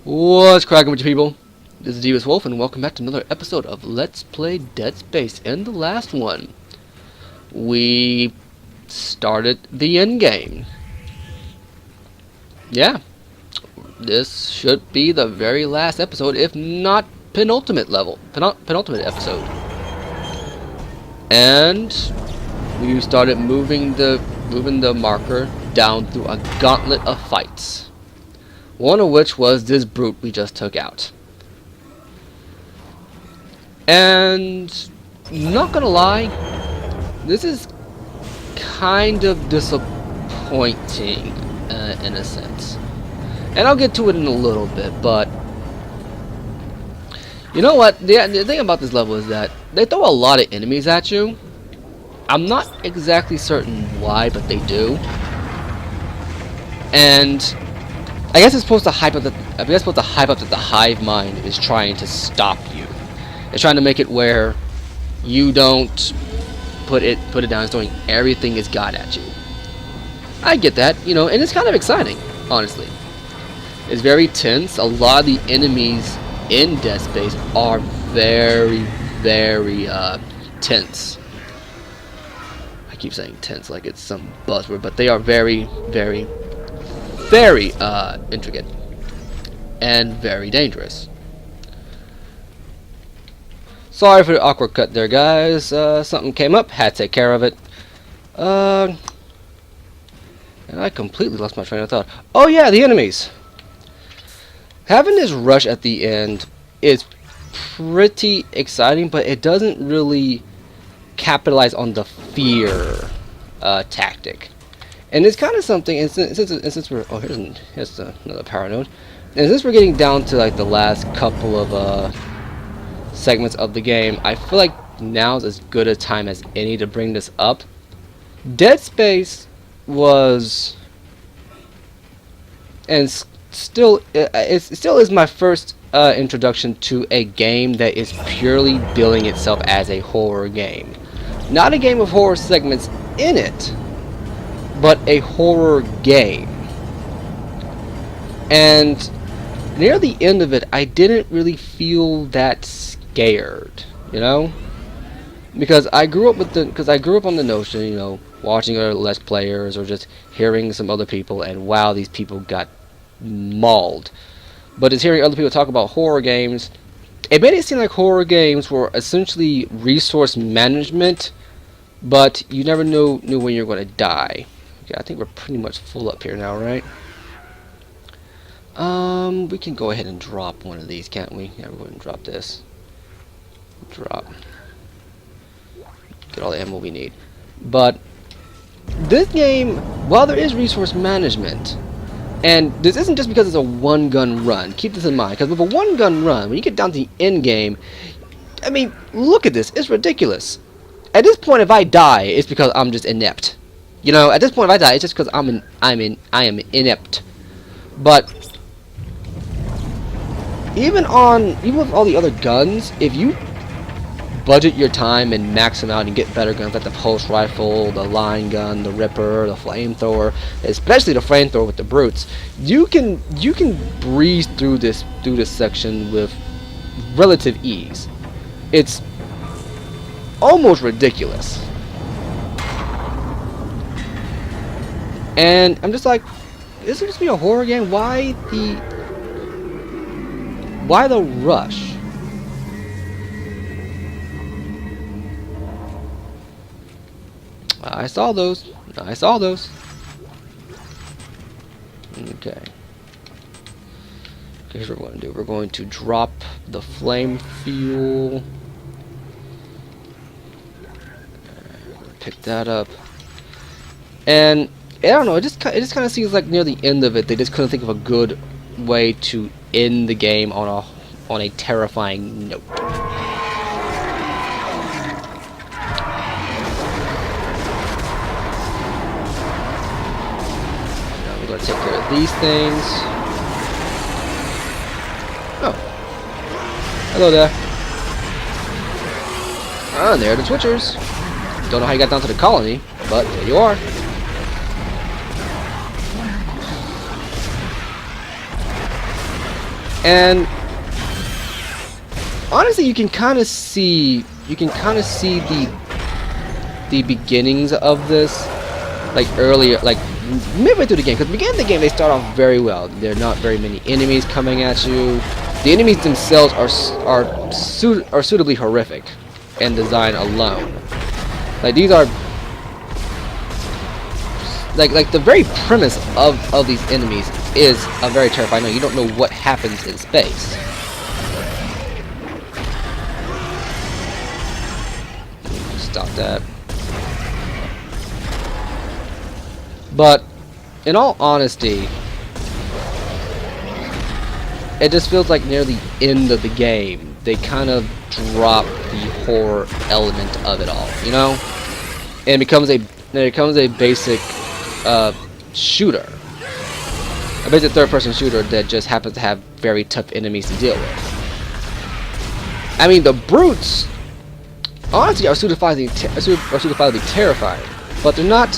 What's cracking with you people? This is Devious Wolf and welcome back to another episode of Let's Play Dead Space. In the last one, we started the end game. Yeah, this should be the very last episode, if not penultimate episode. And we started moving the marker down through a gauntlet of fights. One of which was this brute we just took out. And not gonna lie, this is kind of disappointing in a sense. And I'll get to it in a little bit, but you know what? The thing about this level is that they throw a lot of enemies at you. I'm not exactly certain why, but they do. And I guess it's supposed to hype up that the hive mind is trying to stop you. It's trying to make it where you don't put it down. It's throwing everything it's got at you. I get that, you know, and it's kind of exciting, honestly. It's very tense. A lot of the enemies in Dead Space are very, very tense. I keep saying tense like it's some buzzword, but they are very, very intricate and very dangerous. Sorry for the awkward cut there, guys. Something came up, had to take care of it. And I completely lost my train of thought. Oh yeah, the enemies. Having this rush at the end is pretty exciting, but it doesn't really capitalize on the fear tactic. And it's kind of something, and since we're, oh, here's another power node. And since we're getting down to like the last couple of segments of the game, I feel like now's as good a time as any to bring this up. Dead Space was, and still is my first introduction to a game that is purely billing itself as a horror game. Not a game of horror segments in it, but a horror game. And near the end of it, I didn't really feel that scared, you know, because I grew up on the notion, you know, watching other Let's Players or just hearing some other people, and wow, these people got mauled. But as hearing other people talk about horror games, it made it seem like horror games were essentially resource management, but you never knew when you're going to die. Okay, I think we're pretty much full up here now, right? We can go ahead and drop one of these, can't we? Yeah, we're going to drop this. Drop. Get all the ammo we need. But this game, while there is resource management, and this isn't just because it's a one-gun run. Keep this in mind, because with a one-gun run, when you get down to the end game, I mean, look at this. It's ridiculous. At this point, if I die, it's because I'm just inept. You know, at this point, if I die, it's just because I am inept. But even with all the other guns, if you budget your time and max them out and get better guns like the pulse rifle, the line gun, the Ripper, the flamethrower, especially the flamethrower with the brutes, you can breeze through this section with relative ease. It's almost ridiculous. And I'm just like, is this supposed to be a horror game? Why the rush? I saw those. Okay. Here's what we're going to do. We're going to drop the flame fuel. Pick that up. And I don't know. It just kind of seems like near the end of it, they just couldn't think of a good way to end the game on a terrifying note. Take care of these things. Oh. Hello there. Ah, there are the Twitchers. Don't know how you got down to the colony, but there you are. And honestly, you can kind of see the beginnings of this, like earlier, like midway through the game. Because the beginning of the game, they start off very well. There are not very many enemies coming at you. The enemies themselves are suitably horrific in design alone. Like these are like the very premise of these enemies is a very terrifying. No, you don't know what happens in space. Stop that. But in all honesty, it just feels like near the end of the game they kind of drop the horror element of it all, you know, and it becomes a basic shooter, a basic third-person shooter that just happens to have very tough enemies to deal with. I mean, the brutes honestly are pseudophysically terrifying, but they're not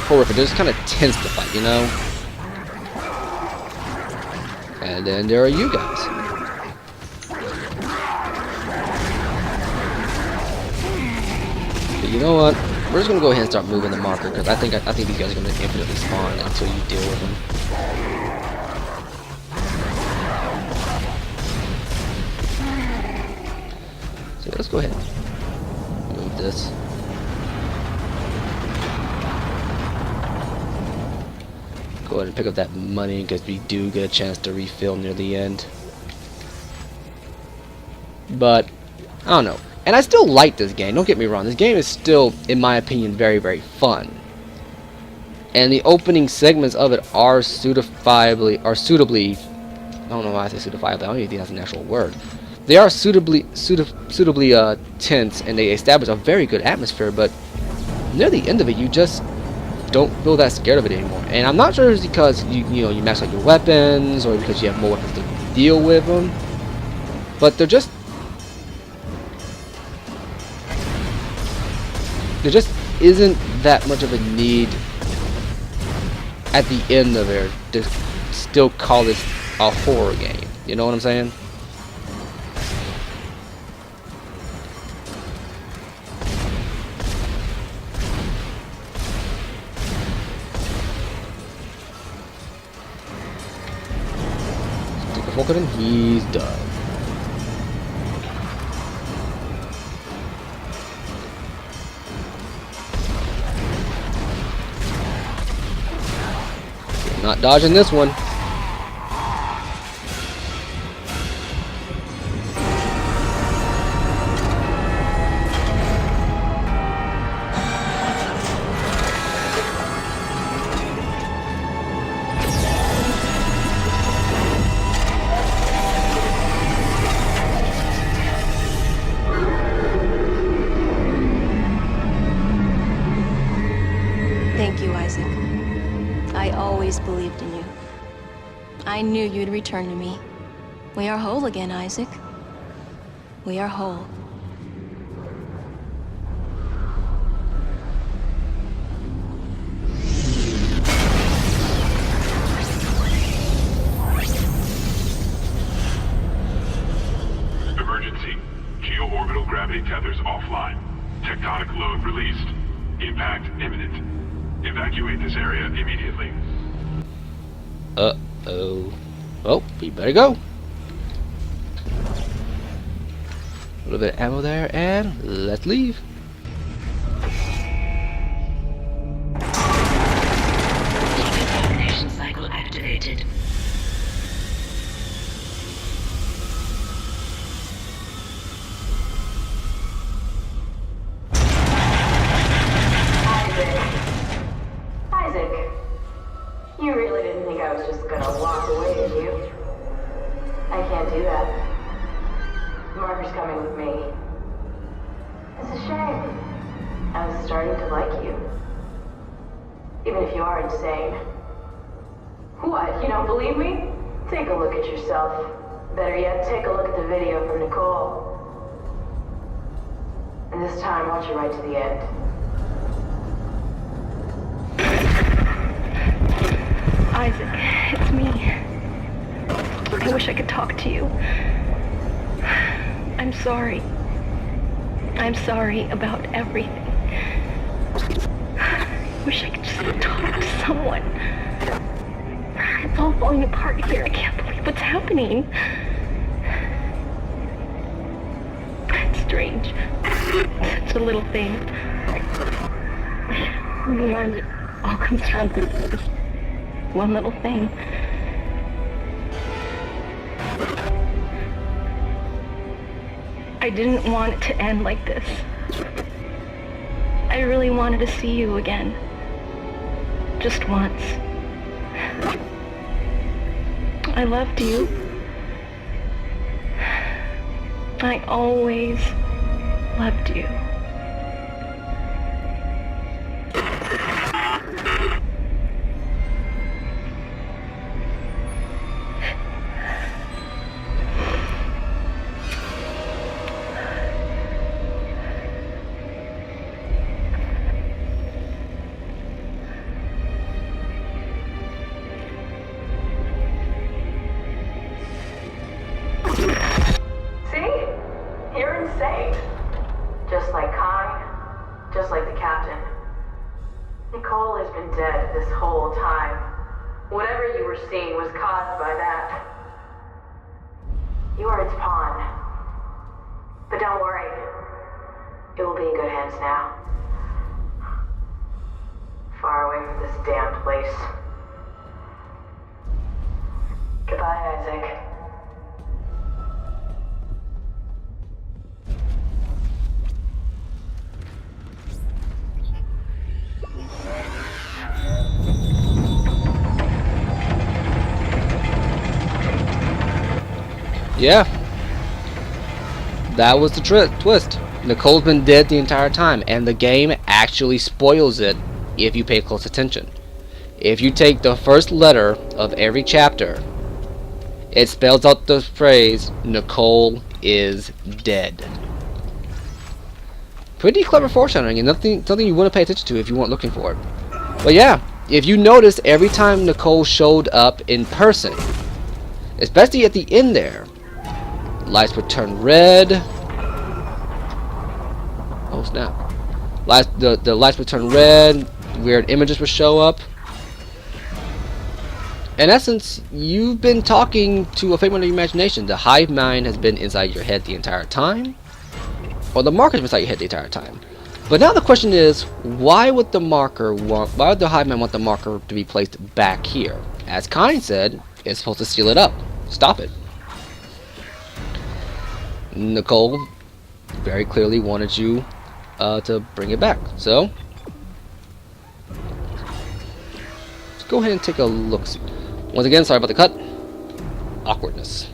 horrific. They're just kind of tense to fight, you know. And then there are you guys. But you know what? We're just gonna go ahead and start moving the marker because I think these guys are gonna infinitely spawn until you deal with them. So let's go ahead and move this. Go ahead and pick up that money because we do get a chance to refill near the end. But I don't know. And I still like this game, don't get me wrong. This game is still, in my opinion, very, very fun. And the opening segments of it are suitably, I don't know why I say suitably, I don't even think that's an actual word. They are suitably tense, and they establish a very good atmosphere, but near the end of it, you just don't feel that scared of it anymore. And I'm not sure if it's because you max out your weapons, or because you have more weapons to deal with them, but there just isn't that much of a need at the end of it to still call this a horror game. You know what I'm saying? Take a look at him. He's done. Not dodging this one. Thank you, Isaac. I always believed in you. I knew you'd return to me. We are whole again, Isaac. We are whole. Emergency. Geo-orbital gravity tethers offline. Tectonic load released. Impact imminent. Evacuate this area immediately. Uh-oh. Well, we better go. A little bit of ammo there, and let's leave. Decontamination cycle activated. Isaac, you really didn't think I was just gonna walk away, did you? I can't do that. Marker's coming with me. It's a shame. I was starting to like you. Even if you are insane. What, you don't believe me? Take a look at yourself. Better yet, take a look at the video from Nicole. And this time, watch it right to the end. Isaac, it's me. I wish I could talk to you. I'm sorry. I'm sorry about everything. I wish I could just talk to someone. It's all falling apart here. I can't believe what's happening. It's strange. Such a little thing. And it all comes down to this one little thing. I didn't want it to end like this. I really wanted to see you again. Just once. I loved you. I always loved you. Just like Kai, just like the captain. Nicole has been dead this whole time. Whatever you were seeing was caused by that. You are its pawn. But don't worry. It will be in good hands now. Far away from this damned place. Goodbye, Isaac. Yeah. That was the twist. Nicole's been dead the entire time, and the game actually spoils it if you pay close attention. If you take the first letter of every chapter, it spells out the phrase, Nicole is dead. Pretty clever foreshadowing, and something you want to pay attention to if you weren't looking for it. But yeah, if you notice, every time Nicole showed up in person, especially at the end there, lights would turn red. Oh snap. The lights would turn red, weird images would show up. In essence, you've been talking to a figment of your imagination. The hive mind has been inside your head the entire time, or the marker's been inside your head the entire time. But now the question is, why would the hive mind want the marker to be placed back here? As Kyne said, it's supposed to seal it up. Stop it. Nicole very clearly wanted you to bring it back. So let's go ahead and take a look. Once again, sorry about the cut. Awkwardness.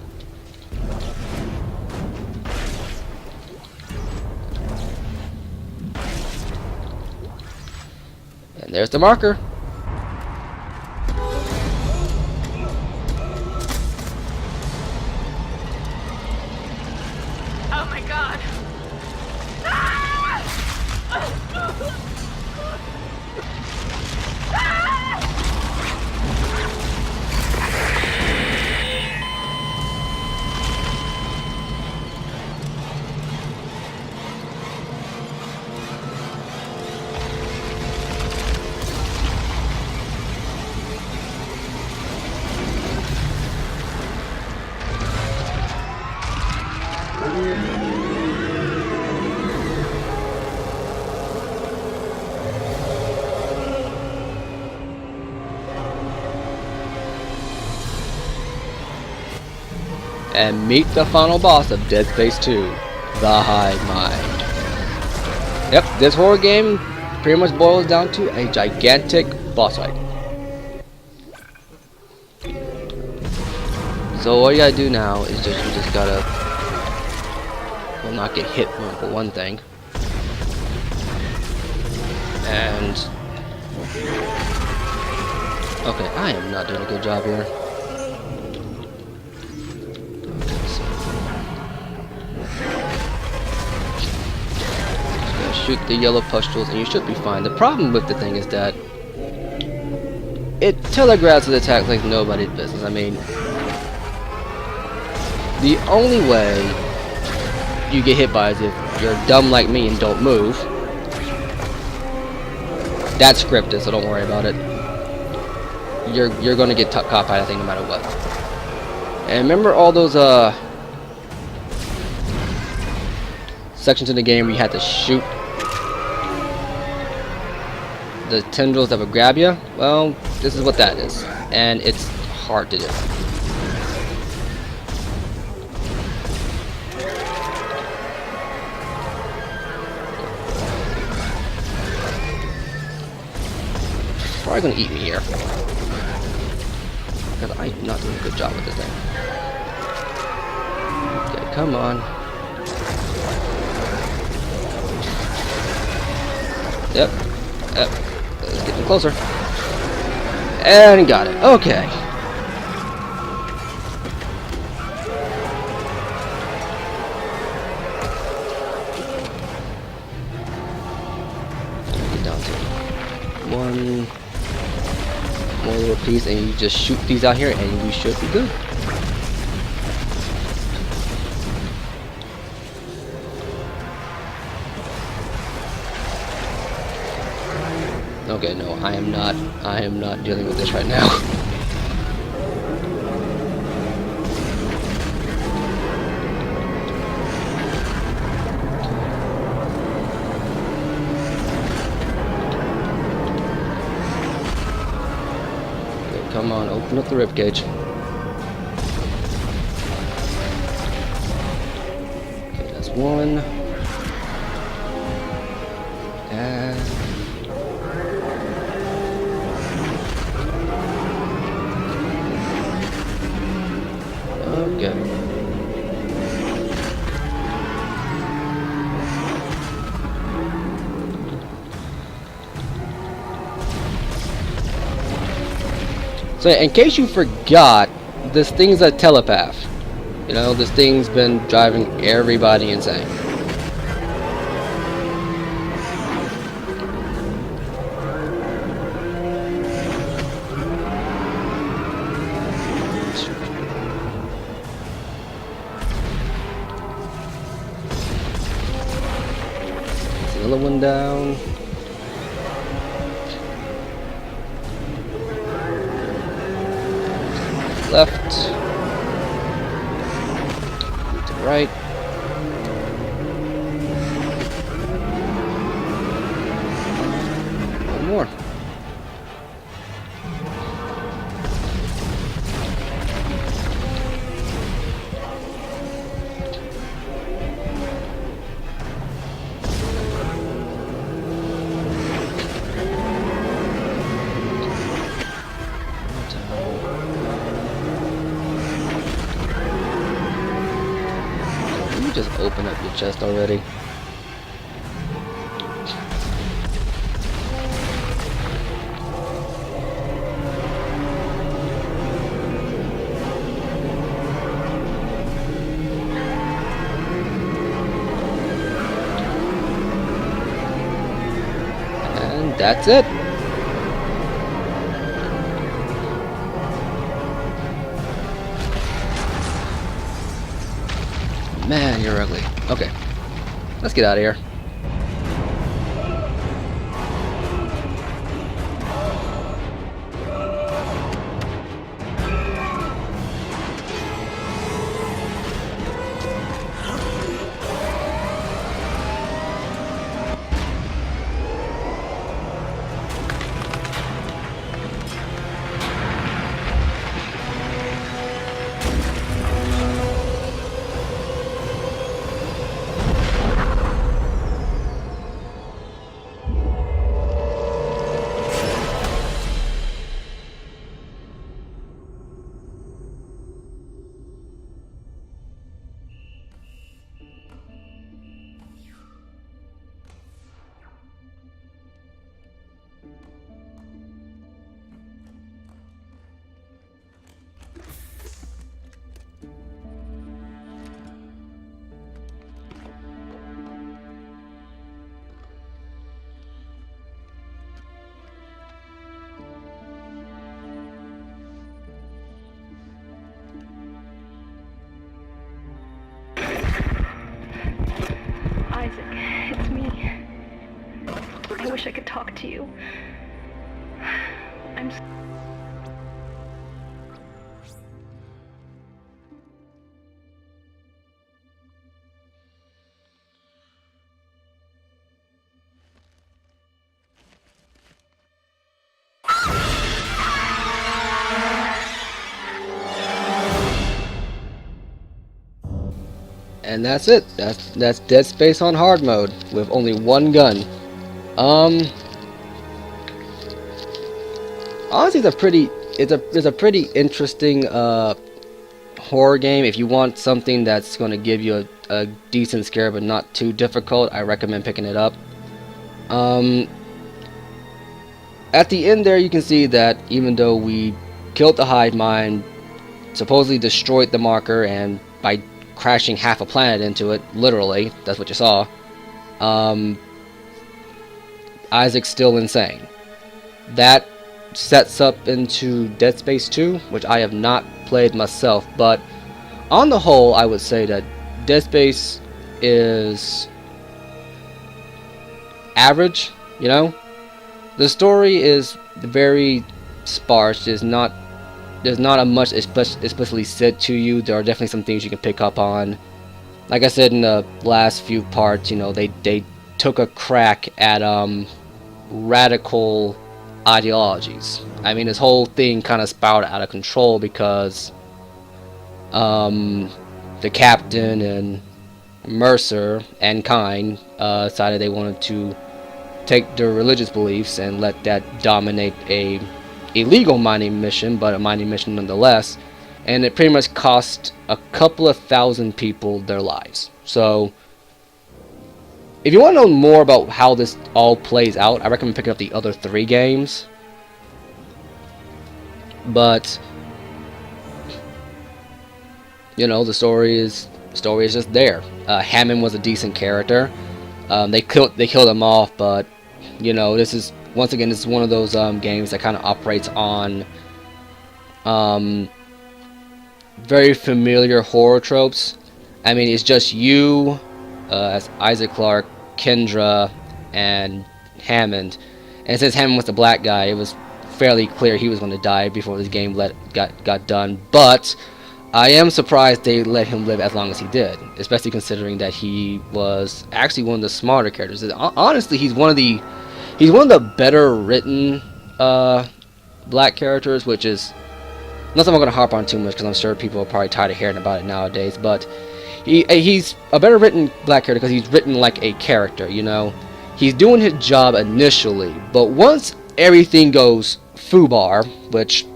And there's the marker. Oh my god. And meet the final boss of Dead Space 2, the Hive Mind. Yep, this horror game pretty much boils down to a gigantic boss fight. So all you gotta do now is you just gotta, well, not get hit for one thing, and okay, I am not doing a good job here. Shoot the yellow pustules and you should be fine. The problem with the thing is that it telegraphs the attack like nobody's business. I mean, the only way you get hit by is if you're dumb like me and don't move. That's scripted, so don't worry about it. You're gonna get caught by that thing no matter what. And remember all those sections in the game where you had to shoot the tendrils that would grab you? Well, this is what that is, and it's hard to do. Probably gonna eat me here because I'm not doing a good job with this thing. Okay, come on. Yep. Let's get them closer. And got it. Okay. Get down to one more little piece, and you just shoot these out here, and you should be good. Okay, no, I am not dealing with this right now. Okay, come on, open up the ribcage. Okay, that's one. And okay. So in case you forgot, this thing's a telepath. You know, this thing's been driving everybody insane. Another one down. Left. To the right. One more. Just open up your chest already. And that's it. Man, you're ugly. Okay. Let's get out of here. wish I could talk to you. I'm And that's it. That's Dead Space on hard mode with only one gun. Honestly, it's a pretty interesting horror game. If you want something that's going to give you a decent scare but not too difficult, I recommend picking it up. At the end there, you can see that even though we killed the hive mind, supposedly destroyed the marker, and by crashing half a planet into it, literally, that's what you saw, Isaac's still insane. That sets up into Dead Space 2, which I have not played myself, but on the whole, I would say that Dead Space is average, you know? The story is very sparse. There's not a much explicitly said to you. There are definitely some things you can pick up on. Like I said in the last few parts, you know, they took a crack at radical ideologies. I mean, this whole thing kind of spiraled out of control because the captain and Mercer and Kyne decided they wanted to take their religious beliefs and let that dominate a illegal mining mission, but a mining mission nonetheless, and it pretty much cost a couple of thousand people their lives. So if you want to know more about how this all plays out, I recommend picking up the other 3 games. But you know, the story is just there. Hammond was a decent character. They killed him off, but you know, this is one of those games that kind of operates on very familiar horror tropes. I mean, it's just you as Isaac Clarke, Kendra, and Hammond. And since Hammond was the black guy, it was fairly clear he was going to die before this game got done. But I am surprised they let him live as long as he did, especially considering that he was actually one of the smarter characters. Honestly, he's one of the better written black characters, which is not something I'm going to harp on too much because I'm sure people are probably tired of hearing about it nowadays. But he's a better written black character because he's written like a character, you know. He's doing his job initially, but once everything goes FUBAR, which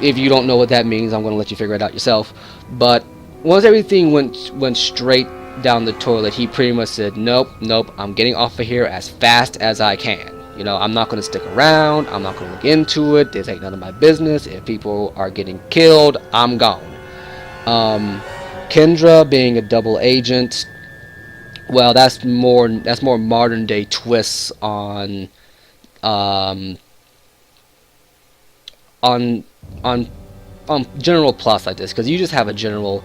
if you don't know what that means, I'm going to let you figure it out yourself. But once everything went straight down the toilet, he pretty much said, nope, I'm getting off of here as fast as I can. You know, I'm not going to stick around. I'm not going to look into it. This ain't none of my business. If people are getting killed, I'm gone. Kendra being a double agent, well, that's more modern day twists on general plots like this, because you just have a general,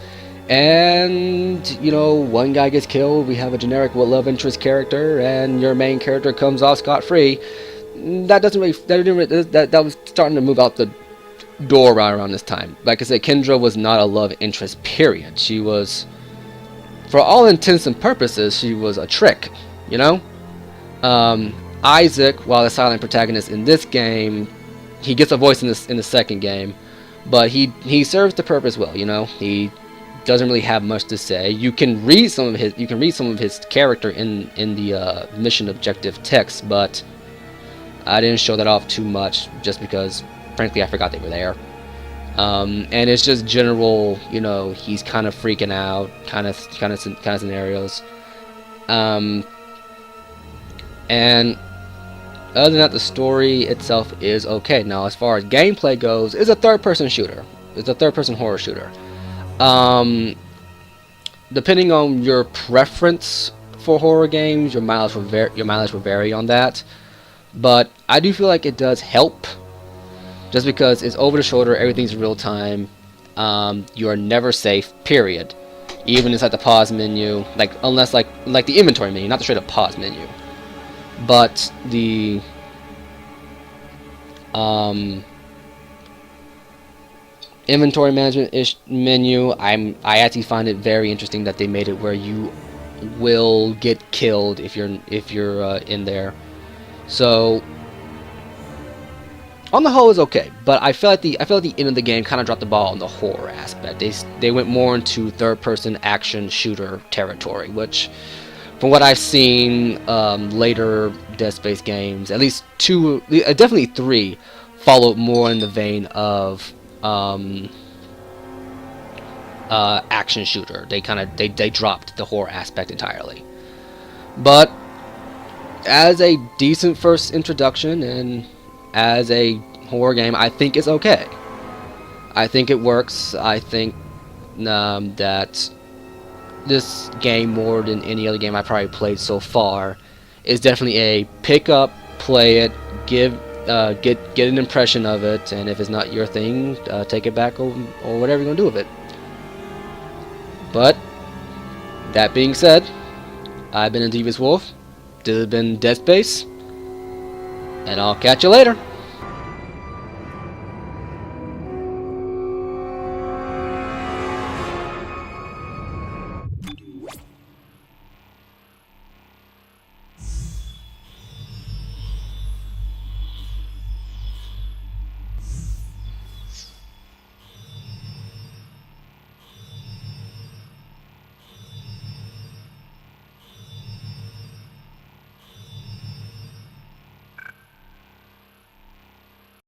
and you know, one guy gets killed, we have a generic love interest character, and your main character comes off scot-free. That was starting to move out the door right around this time. Like I said, Kendra was not a love interest, period. She was, for all intents and purposes, she was a trick, you know. Isaac, while the silent protagonist in this game, he gets a voice in the second game, but he serves the purpose well, you know. He doesn't really have much to say. You can read some of his character in the mission objective text, but I didn't show that off too much just because frankly I forgot they were there. And it's just general, you know, he's kind of freaking out, kind of scenarios. And other than that, the story itself is okay. Now, as far as gameplay goes, it's a third-person shooter. It's a third-person horror shooter. Depending on your preference for horror games, your mileage will vary on that. But I do feel like it does help, just because it's over the shoulder, everything's real time. You are never safe, period. Even inside the pause menu, unless like the inventory menu, not the straight up pause menu. but the inventory management menu, I actually find it very interesting that they made it where you will get killed if you're in there. So on the whole, it's okay, but I feel like the end of the game kind of dropped the ball on the horror aspect. They went more into third-person action shooter territory, which, from what I've seen, later Dead Space games, at least two, definitely three, followed more in the vein of action shooter. They dropped the horror aspect entirely. But as a decent first introduction and as a horror game, I think it's okay. I think it works. I think that this game, more than any other game I probably played so far, is definitely a pick up, play it, get an impression of it, and if it's not your thing, take it back or whatever you're gonna do with it. But that being said, I've been a Devious Wolf. This has been Dead Space, and I'll catch you later.